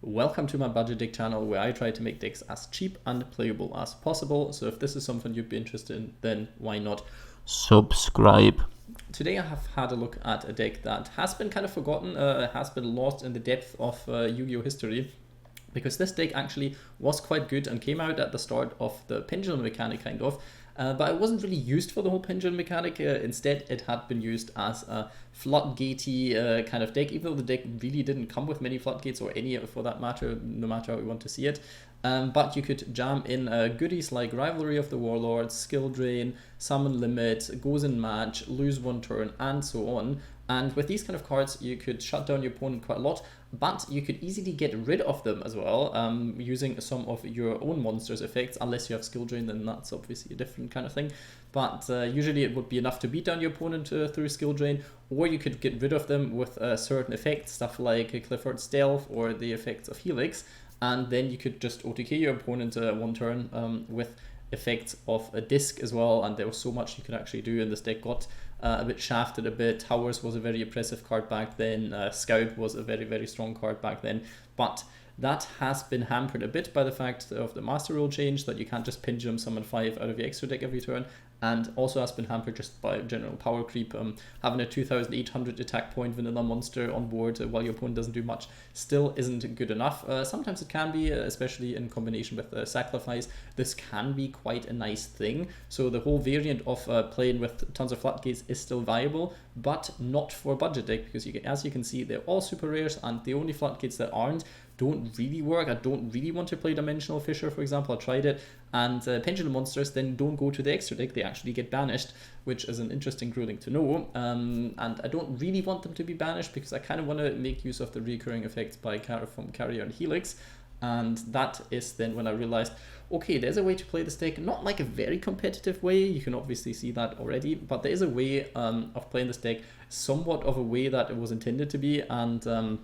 Welcome to my budget deck channel where I try to make decks as cheap and playable as possible. So if this is something you'd be interested in, then why not subscribe? Today I have had a look at a deck that has been kind of forgotten, has been lost in the depth of Yu-Gi-Oh history, because this deck actually was quite good and came out at the start of the pendulum mechanic kind of, but it wasn't really used for the whole pendulum mechanic. Instead it had been used as a floodgatey kind of deck, even though the deck really didn't come with many floodgates, or any for that matter, no matter how we want to see it. But you could jam in goodies like Rivalry of the Warlords, Skill Drain, Summon Limit, Goes in Match, Lose One Turn, and so on. And with these kind of cards, you could shut down your opponent quite a lot, but you could easily get rid of them as well, using some of your own monsters' effects. Unless you have Skill Drain, then that's obviously a different kind of thing. But usually it would be enough to beat down your opponent through Skill Drain, or you could get rid of them with certain effects, stuff like Qliphort Stealth or the effects of Helix, and then you could just OTK your opponent one turn with effects of a Disk as well. And there was so much you could actually do, and this deck got a bit shafted a bit. Towers was a very oppressive card back then, Scout was a very, very strong card back then, but that has been hampered a bit by the fact of the master rule change, that you can't just pendulum summon 5 out of your extra deck every turn, and also has been hampered just by general power creep. Having a 2800 attack point vanilla monster on board while your opponent doesn't do much still isn't good enough. Sometimes it can be, especially in combination with Saqlifice. This can be quite a nice thing. So the whole variant of playing with tons of floodgates is still viable, but not for a budget deck, because as you can see, they're all super rares, and the only floodgates that aren't don't really work. I don't really want to play Dimensional Fisher, for example. I tried it, and Pendulum monsters then don't go to the extra deck. They actually get banished, which is an interesting ruling to know. And I don't really want them to be banished, because I kind of want to make use of the recurring effects from Carrier and Helix. And that is then when I realized, okay, there's a way to play this deck, not like a very competitive way, you can obviously see that already, but there is a way of playing this deck somewhat of a way that it was intended to be, and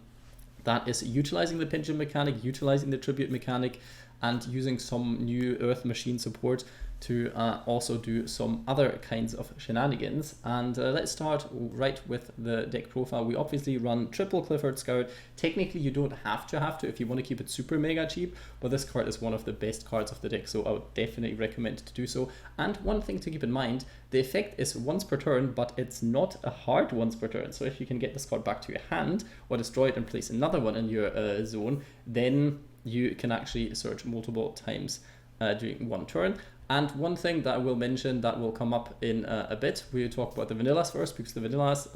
that is utilizing the pendulum mechanic, utilizing the tribute mechanic, and using some new Earth Machine support to also do some other kinds of shenanigans. And let's start right with the deck profile. We obviously run triple Qliphort Scout. Technically you don't have to if you want to keep it super mega cheap, but this card is one of the best cards of the deck, so I would definitely recommend to do so. And one thing to keep in mind, the effect is once per turn, but it's not a hard once per turn. So if you can get this card back to your hand or destroy it and place another one in your zone, then you can actually search multiple times during one turn. And one thing that I will mention that will come up in a bit, we'll talk about the vanillas first, because the vanillas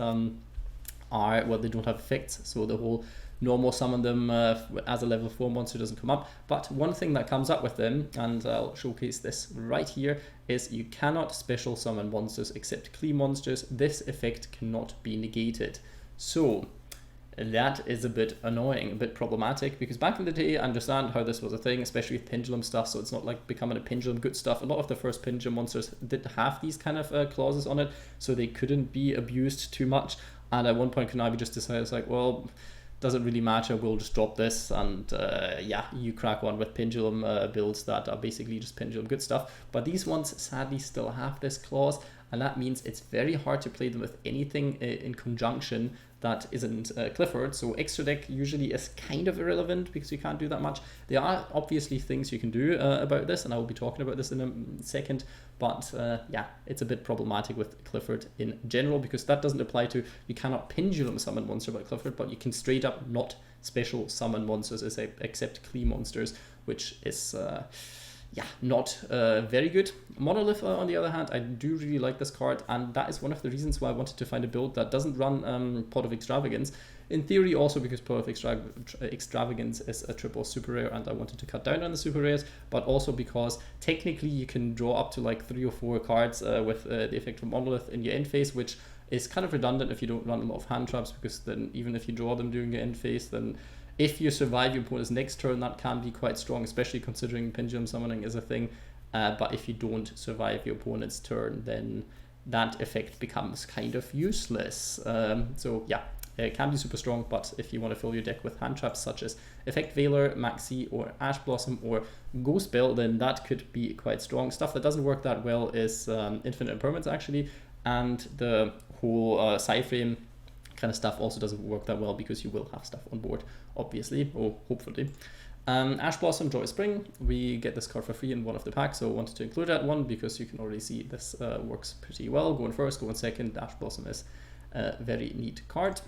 are, well, they don't have effects, so the whole normal summon them as a level 4 monster doesn't come up. But one thing that comes up with them, and I'll showcase this right here, is you cannot special summon monsters except Qli monsters. This effect cannot be negated. So that is a bit annoying, a bit problematic, because back in the day, I understand how this was a thing, especially with pendulum stuff, so it's not like becoming a pendulum good stuff. A lot of the first pendulum monsters did have these kind of clauses on it, so they couldn't be abused too much. And at one point Konami just decided, it's like, well, doesn't really matter, we'll just drop this, and yeah, you crack on with pendulum builds that are basically just pendulum good stuff. But these ones sadly still have this clause, and that means it's very hard to play them with anything in conjunction that isn't Qliphort. So extra deck usually is kind of irrelevant, because you can't do that much. There are obviously things you can do about this, and I will be talking about this in a second, but yeah, it's a bit problematic with Qliphort in general, because that doesn't apply to, you cannot pendulum summon monster by Qliphort, but you can straight up not special summon monsters except Qli monsters, which is yeah, not very good. Monolith, on the other hand, I do really like this card, and that is one of the reasons why I wanted to find a build that doesn't run Pot of Extravagance. In theory, also because Pot of Extravagance is a triple super rare, and I wanted to cut down on the super rares, but also because technically you can draw up to like 3 or 4 cards with the effect from Monolith in your end phase, which is kind of redundant if you don't run a lot of hand traps, because then even if you draw them during your end phase, then if you survive your opponent's next turn, that can be quite strong, especially considering pendulum summoning is a thing. But if you don't survive your opponent's turn, then that effect becomes kind of useless. So yeah, it can be super strong, but if you want to fill your deck with hand traps such as Effect Veiler, Maxi, or Ash Blossom, or Ghost Bell, then that could be quite strong. Stuff that doesn't work that well is Infinite Impermanence, actually, and the whole Psyframe kind of stuff also doesn't work that well because you will have stuff on board, obviously, or hopefully. Ash Blossom, Joyous Spring, we get this card for free in one of the packs, so I wanted to include that one because you can already see this works pretty well. Going first, going second, Ash Blossom is a very neat card.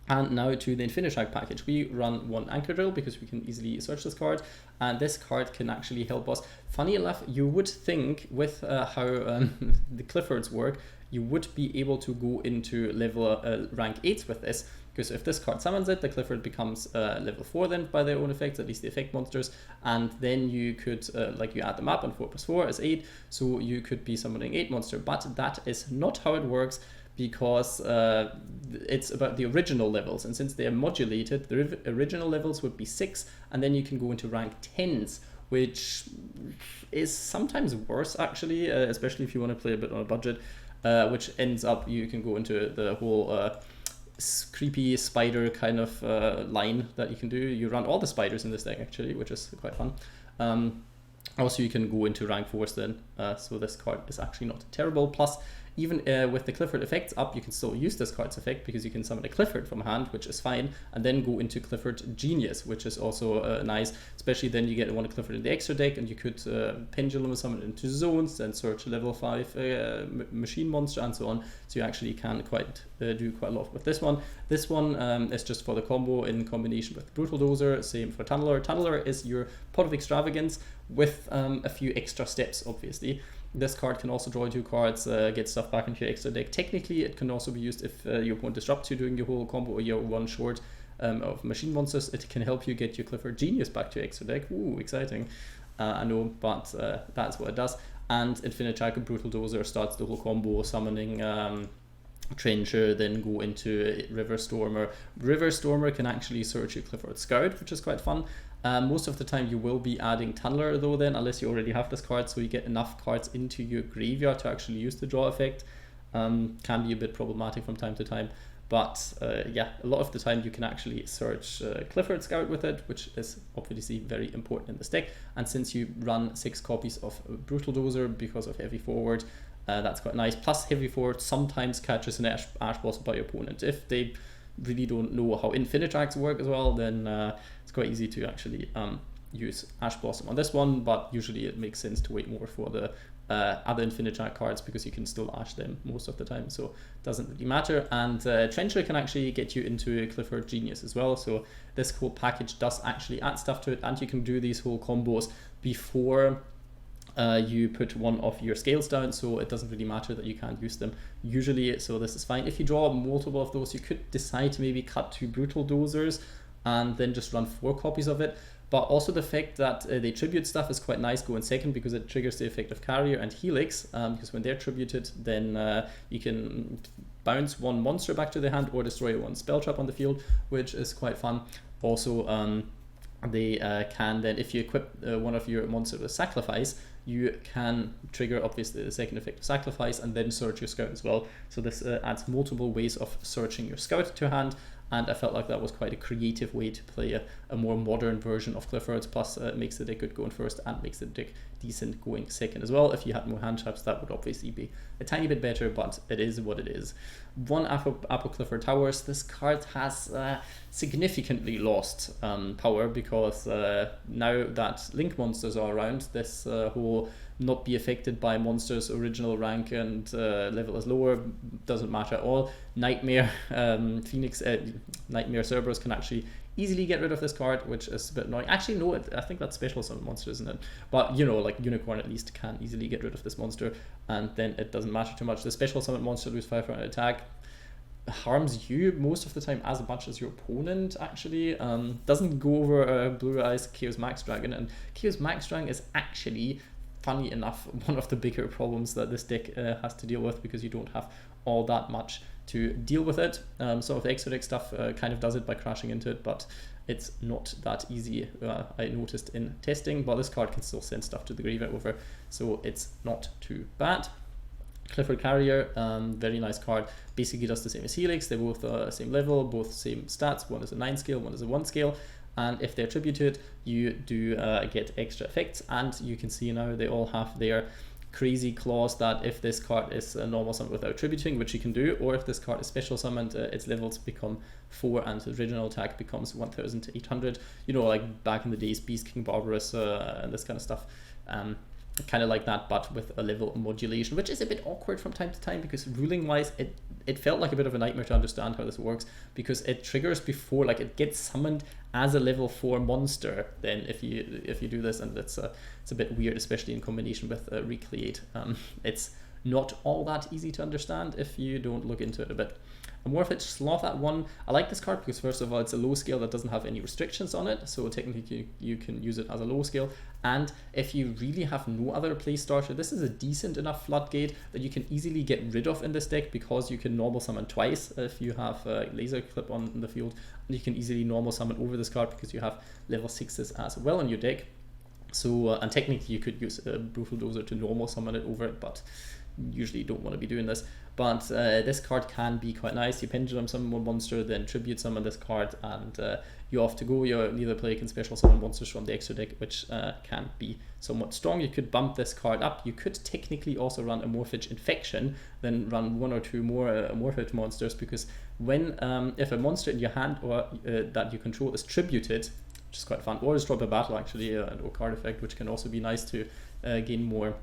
And now to the Infinitrack package. We run one Anchor Drill because we can easily search this card, and this card can actually help us. Funny enough, you would think with how the Qliphots work, you would be able to go into level rank 8 with this, because if this card summons it, the Qliphort becomes level 4 then by their own effects, at least the effect monsters, and then you could, like you add them up, and 4 plus 4 is 8, so you could be summoning 8 monster, but that is not how it works, because it's about the original levels, and since they are modulated, the original levels would be 6, and then you can go into rank 10s, which is sometimes worse actually, especially if you want to play a bit on a budget, which ends up you can go into the whole creepy spider kind of line that you can do. You run all the spiders in this deck actually, which is quite fun. Also you can go into rank 4s then, so this card is actually not terrible. Plus, even with the Qliphort effects up, you can still use this card's effect because you can summon a Qliphort from hand, which is fine, and then go into Qliphort Genius, which is also nice, especially then you get one Qliphort in the extra deck, and you could pendulum summon into zones, then search a level 5 machine monster, and so on. So you actually can do quite a lot with this one. This one is just for the combo in combination with Brutal Dozer, same for Tunneller. Tunneller is your Pot of Extravagance with a few extra steps, obviously. This card can also draw 2 cards, get stuff back into your extra deck. Technically, it can also be used if your opponent disrupts you doing your whole combo or you're one short of machine monsters. It can help you get your Qliphort Genius back to your extra deck. Ooh, exciting. I know, but that's what it does. And Infinitrack Brutal Dozer starts the whole combo, summoning Trencher, then go into River Stormer. River Stormer can actually search your Qliphort Scout, which is quite fun. Most of the time you will be adding Tunneller though then, unless you already have this card, so you get enough cards into your graveyard to actually use the draw effect. Can be a bit problematic from time to time, but yeah, a lot of the time you can actually search Qliphort Scout with it, which is obviously very important in this deck. And since you run 6 copies of Brutal Dozer because of Heavy Forward, that's quite nice. Plus Heavy Forward sometimes catches an Ash Blossom by your opponent. If they really don't know how Infinitracks work as well, then it's quite easy to actually use Ash Blossom on this one, but usually it makes sense to wait more for the other Infinitrack cards because you can still Ash them most of the time, so it doesn't really matter. And Trencher can actually get you into a Qliphort Genius as well, so this whole package does actually add stuff to it, and you can do these whole combos before you put one of your scales down, so it doesn't really matter that you can't use them usually, so this is fine. If you draw multiple of those, you could decide to maybe cut 2 Brutal Dozers and then just run 4 copies of it. But also the fact that they tribute stuff is quite nice going second, because it triggers the effect of Carrier and Helix, because when they're tributed, then you can bounce 1 monster back to the hand or destroy 1 spell trap on the field, which is quite fun. Also, they can then, if you equip one of your monsters with Saqlifice, you can trigger obviously the second effect of Saqlifice and then search your Scout as well. So this adds multiple ways of searching your Scout to hand, and I felt like that was quite a creative way to play a more modern version of Qliphort. Plus it makes the deck good going first and makes the deck decent going second as well. If you had more hand traps, that would obviously be a tiny bit better, but it is what it is. 1 Apoqliphort Towers. This card has significantly lost power, because now that Link monsters are around, this whole not be affected by monsters original rank and level is lower doesn't matter at all. Nightmare Nightmare Cerberus can actually easily get rid of this card, which is a bit annoying. Actually no, I think that's special summon monster, isn't it? But you know, like Unicorn at least can easily get rid of this monster, and then it doesn't matter too much. The special summon monster lose 5 for an attack, harms you most of the time as much as your opponent actually. Doesn't go over Blue-Eyes Chaos Max Dragon, and Chaos Max Dragon is actually, funny enough, one of the bigger problems that this deck has to deal with, because you don't have all that much to deal with it. Some of the extra deck stuff kind of does it by crashing into it, but it's not that easy, I noticed in testing. But this card can still send stuff to the graveyard over, so it's not too bad. Qliphort Carrier, very nice card, basically does the same as Helix. They're both same level, both same stats. One is a 9 scale, one is a 1 scale. And if they're tributed, you do get extra effects, and you can see now they all have their crazy clause that if this card is a normal summon without tributing, which you can do, or if this card is special summoned, its levels become 4 and the original attack becomes 1800. You know, like back in the days, Beast King Barbarous and this kind of stuff. Kind of like that, but with a level modulation, which is a bit awkward from time to time, because ruling wise it felt like a bit of a nightmare to understand how this works, because it triggers before, like it gets summoned as a level 4 monster then if you do this, and it's a bit weird, especially in combination with Re-qliate. It's not all that easy to understand if you don't look into it a bit. Amorphage Sloth at 1. I like this card because first of all it's a low scale that doesn't have any restrictions on it, so technically you can use it as a low scale, and if you really have no other play starter, this is a decent enough floodgate that you can easily get rid of in this deck, because you can normal summon twice if you have Laser Qlip on the field, and you can easily normal summon over this card because you have level 6s as well in your deck. So and technically you could use Brutal Dozer to normal summon it over it, but usually you don't want to be doing this. But this card can be quite nice. You pendulum summon one monster, then tribute summon this card, and you're off to go. Your neither player can special summon monsters from the extra deck, which can be somewhat strong. You could bump this card up. You could technically also run Amorphage Infection, then run 1 or 2 more Amorphage monsters, because when if a monster in your hand or that you control is tributed, which is quite fun, or is drop a battle actually, or card effect, which can also be nice to gain more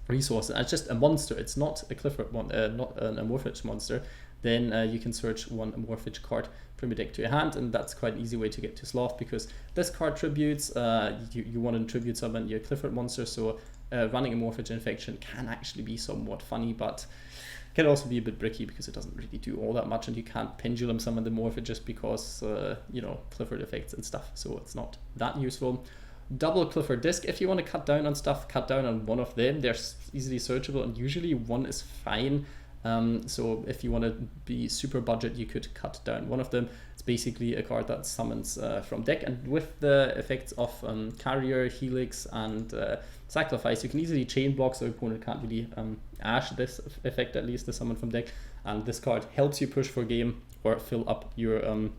resources. It's just a monster, it's not a Qliphort not an Amorphage monster, then you can search one Amorphage card from your deck to your hand, and that's quite an easy way to get to Sloth, because this card tributes, you want to tribute summon your Qliphort monster, so running Amorphage Infection can actually be somewhat funny, but can also be a bit bricky because it doesn't really do all that much, and you can't pendulum summon the Morph just because you know, Qliphort effects and stuff, so it's not that useful. Double Qliphort Disk, if you want to cut down on stuff, cut down on one of them. They're easily searchable, and usually one is fine. So if you want to be super budget, you could cut down one of them. It's basically a card that summons from deck, and with the effects of Carrier, Helix, and Saqlifice, you can easily chain block, so your opponent can't really ash this effect, at least the summon from deck. And this card helps you push for game or fill up your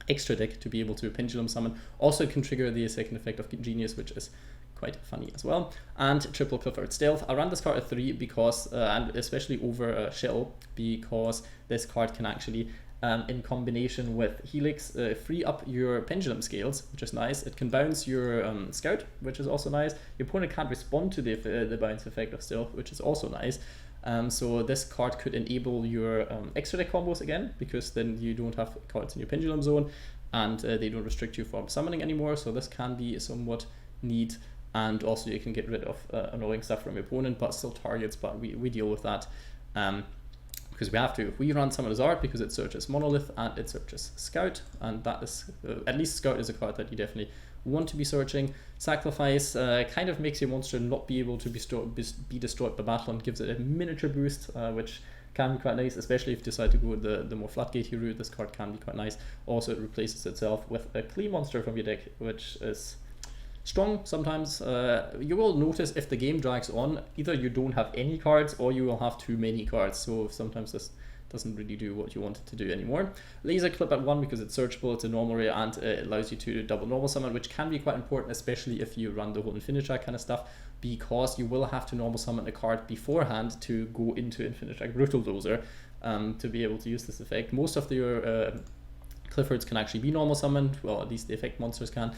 extra deck to be able to pendulum summon. Also can trigger the second effect of Genius, which is quite funny as well. And triple Qliphort Stealth. I ran this card at 3 because, and especially over Shell, because this card can actually, in combination with Helix, free up your pendulum scales, which is nice. It can bounce your Scout, which is also nice. Your opponent can't respond to the bounce effect of Stealth, which is also nice. So this card could enable your extra deck combos again, because then you don't have cards in your pendulum zone, and they don't restrict you from summoning anymore, so this can be somewhat neat. And also you can get rid of annoying stuff from your opponent, but still targets, but we deal with that because we have to. We run Summoner's Art because it searches Monolith and it searches Scout, and that is, at least Scout is a card that you definitely want to be searching. Saqlifice kind of makes your monster not be able to be destroyed by battle, and gives it a miniature boost, which can be quite nice, especially if you decide to go the more floodgate route. This card can be quite nice. Also, it replaces itself with a Qli monster from your deck, which is strong sometimes. You will notice if the game drags on, either you don't have any cards or you will have too many cards, so sometimes this doesn't really do what you want it to do anymore. Laser Qlip at 1 because it's searchable, it's a normal rare, and it allows you to double normal summon, which can be quite important, especially if you run the whole Infinitrack kind of stuff, because you will have to normal summon a card beforehand to go into Infinitrack Brutal Dozer to be able to use this effect. Most of your Qliphots can actually be normal summoned, well, at least the effect monsters can.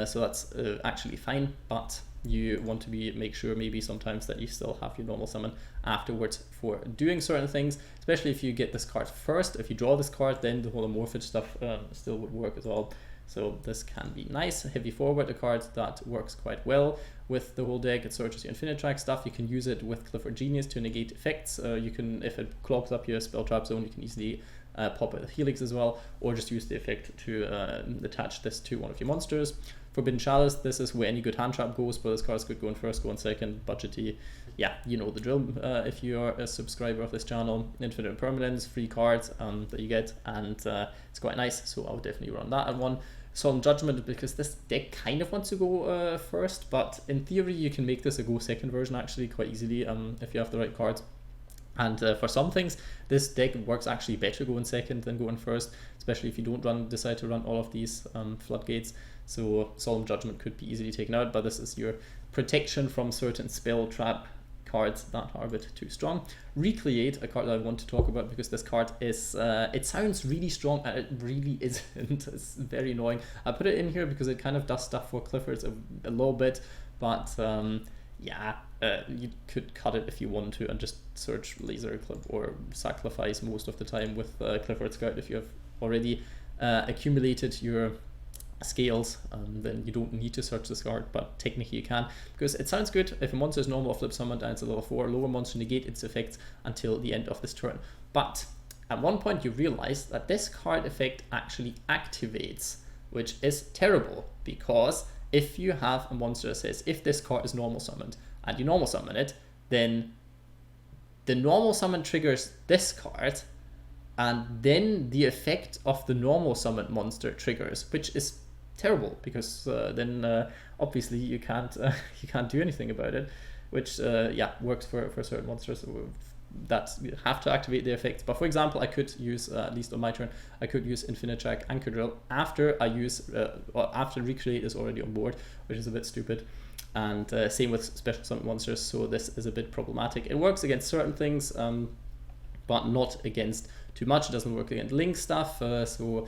So that's actually fine, but you want to make sure maybe sometimes that you still have your normal summon afterwards for doing certain things, especially if you get this card first. If you draw this card, then the whole Amorphage stuff still would work as well. So this can be nice. Heavy Forward, a card that works quite well with the whole deck. It searches your Infinitrack stuff. You can use it with Qliphort Genius to negate effects. You can, if it clogs up your spell trap zone, you can easily pop it with Helix as well, or just use the effect to attach this to one of your monsters. Forbidden Chalice, this is where any good hand trap goes, but this card could go in first, go in second, budgety. Yeah, you know the drill if you're a subscriber of this channel. Infinite Impermanence, free cards that you get, and it's quite nice, so I would definitely run that at 1. Solemn Judgment, because this deck kind of wants to go first, but in theory you can make this a go second version actually quite easily if you have the right cards. And for some things, this deck works actually better going second than going first, especially if you don't decide to run all of these floodgates. So Solemn Judgment could be easily taken out, but this is your protection from certain spell trap cards that are a bit too strong. Re-qliate, a card that I want to talk about because this card is, it sounds really strong and it really isn't. It's very annoying. I put it in here because it kind of does stuff for Qliphorts a little bit, but yeah, you could cut it if you want to and just search Laser Qlip or Saqlifice most of the time with Qliphort Scout if you have already accumulated your scales, then you don't need to search this card, but technically you can, because it sounds good if a monster is normal or flip summoned and it's a level 4 lower monster, negate its effects until the end of this turn. But at one point you realize that this card effect actually activates, which is terrible, because if you have a monster that says if this card is normal summoned and you normal summon it, then the normal summon triggers this card, and then the effect of the normal summoned monster triggers, which is terrible, because then obviously you can't do anything about it, which yeah, works for certain monsters that have to activate the effects. But for example, I could use, at least on my turn, I could use Infinitrack Anchor Drill after I use after Re-qliate is already on board, which is a bit stupid. And same with special summon monsters, so this is a bit problematic. It works against certain things, but not against too much. It doesn't work against link stuff, so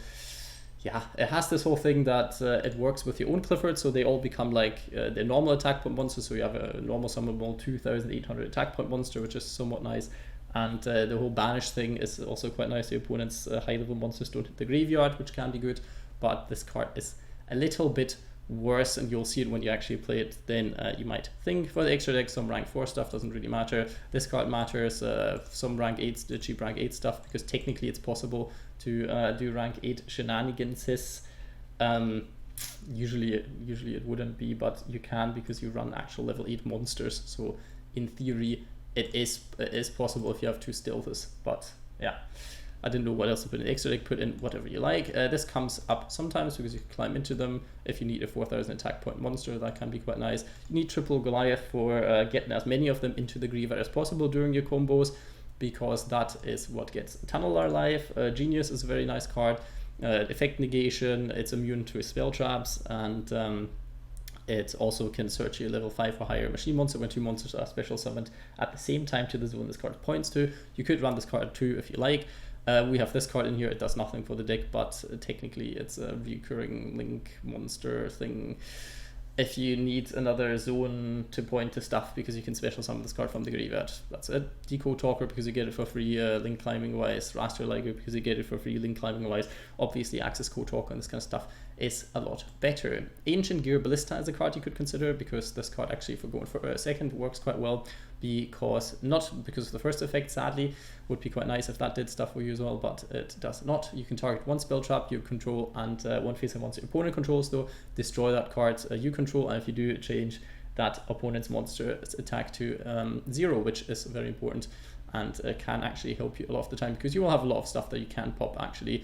yeah, it has this whole thing that it works with your own Qliphort, so they all become like the normal attack point monsters. So you have a normal summonable 2800 attack point monster, which is somewhat nice. And the whole banish thing is also quite nice. The opponent's high level monsters don't hit the graveyard, which can be good. But this card is a little bit worse, and you'll see it when you actually play it. Then you might think for the extra deck, some rank 4 stuff doesn't really matter. This card matters, some rank 8, the cheap rank 8 stuff, because technically it's possible to do rank 8 shenanigans. Usually it wouldn't be, but you can, because you run actual level 8 monsters. So in theory it is possible if you have 2 stealths. But yeah, I didn't know what else to put in. Extra deck, put in whatever you like. This comes up sometimes because you can climb into them. If you need a 4000 attack point monster, that can be quite nice. You need triple Goliath for getting as many of them into the graveyard as possible during your combos, because that is what gets Tunneller life. Genius is a very nice card. Effect negation, it's immune to spell traps, and it also can search your level 5 or higher machine monster when 2 monsters are special summoned at the same time to the zone this card points to. You could run this card too if you like. We have this card in here. It does nothing for the deck, but technically it's a recurring link monster thing. If you need another zone to point to stuff, because you can special summon this card from the graveyard, that's it. Decode Talker, because you get it for free link climbing wise. Raster Liger, because you get it for free link climbing wise. Obviously Access Code Talker and this kind of stuff is a lot better. Ancient Gear Ballista is a card you could consider, because this card actually, for going for a second, works quite well, because not because of the first effect, sadly. Would be quite nice if that did stuff for you as well, but it does not. You can target 1 spell trap you control and 1 face and monster your opponent controls, though, destroy that card you control, and if you do, change that opponent's monster's attack to 0, which is very important, and can actually help you a lot of the time, because you will have a lot of stuff that you can pop actually.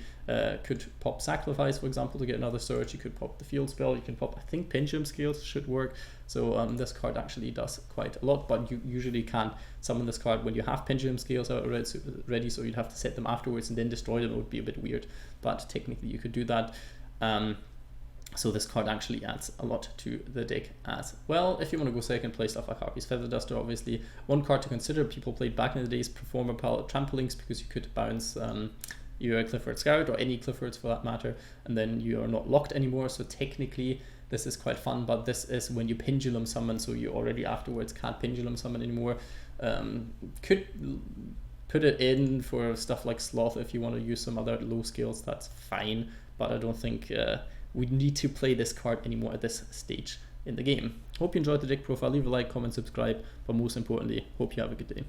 Could pop Saqlifice, for example, to get another search. You could pop the field spell. You can pop, I think, Pendulum Scales should work. So this card actually does quite a lot, but you usually can't summon this card when you have Pendulum Scales out ready, so you'd have to set them afterwards and then destroy them. It would be a bit weird, but technically you could do that. So this card actually adds a lot to the deck as well. If you want to go second, play stuff like Harpy's Feather Duster, obviously. One card to consider, people played back in the days, Performer Palette Trampolines, because you could bounce your Qliphort Scout, or any Qliphorts for that matter, and then you are not locked anymore. So technically this is quite fun, but this is when you pendulum summon, so you already afterwards can't pendulum summon anymore. Could put it in for stuff like Sloth if you want to use some other low skills, that's fine, but I don't think we need to play this card anymore at this stage in the game. Hope you enjoyed the deck profile. Leave a like, comment, subscribe, but most importantly, hope you have a good day.